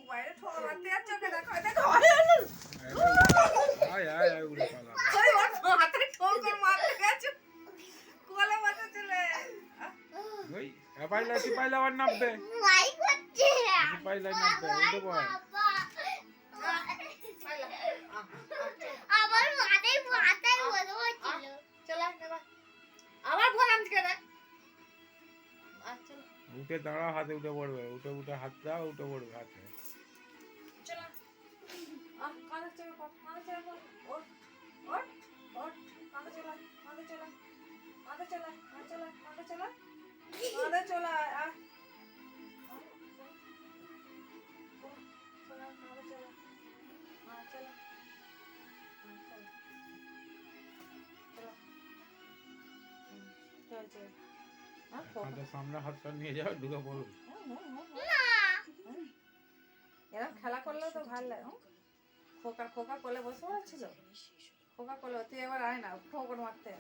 মুখ বাইরে ঠোকা মারতে যাচ্ছে ওকে দেখো উড়ে পালাবে। ওর হাতে ঠোকর মারতে গেছে কোলে মাথা চলে ওই সিপাইলা আবার নামবে, সিপাইলা নামবে, উঠে পড়। আমার মাথায় বসে পড়ছিল। চল আবার বলাম কেন আচ্ছা উঠে দাঁড়াও, হাতে উঠে পড়বে, উঠে উঠে হাত দাও, উঠে পড়বে হাতে। চল কাঁধে চলে কাঁধে চলে ওঠ ওঠ ওঠ কাঁধে চলে কাঁধে চলে কাঁধে চলে কাঁধে চলে কাঁধে চলে কাঁধে চলে আ চলে কাঁধে চলে আ চলে চল চল হাতের সামনে হাতটা নিয়ে যাও, ঢুকে পড়বে। এরকম খেলা করলেও তো ভালো লাগে খোকা খোকা কোলে বসে পড়ছিল খোকা কোলে তুই এবার আয় না ঠোকর মারতে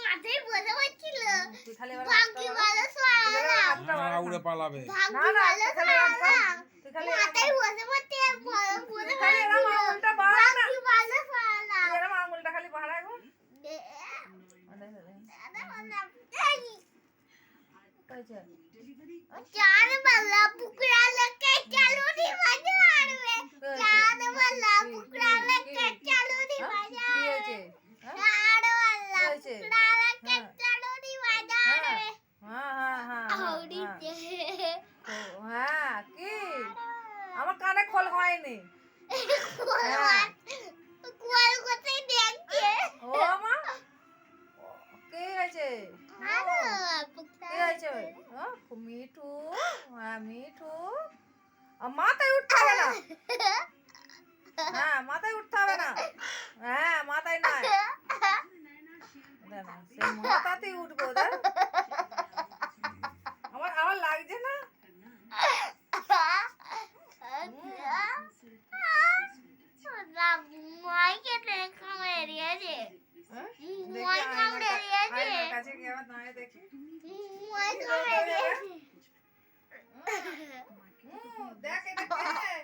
মাথায় বসে পড়ছিল। তুই খালি এবার বাকি ভালো সোয়ালা। উড়ে পালাবে। বাকি ভালো সোয়ালা। তুই খালি মাথায় বসে পড়তে বসে খালি এরকম আঙুলটা বাড়া না বাকি ভালো সোয়ালা। তুই এরকম আঙুলটা খালি বাড়া এখন চার বালা পুকরা লকে চালু দি বাজা আরবে। চার বালা পুকরা লকে চালু দি বাজা কি হয়েছে চার বালা হয়েছে? পুকরা লকে চালু দি বাজা আরবে। হ্যাঁ হ্যাঁ হ্যাঁ আউরি হ্যাঁ কি আমার কানে খোল হয়নি কোয়াল কোথায় দেখছে? ও মা কি হয়েছে আরো কি হয়েছে মিঠু হ্যাঁ মিঠু মাথায় উঠতে হবে না হ্যাঁ মাথায় উঠতে হবে না হ্যাঁ মাথায় নয় সে মাথাতেই উঠবো আমার আমার লাগছে না মাইকে কামড়ে দিয়েছে। মাই কামড়ে দিয়েছে। কাছে গিয়ে আবার দাঁড়িয়ে দেখি মাই কামড়ে দিয়েছে। দেখ এটা কে?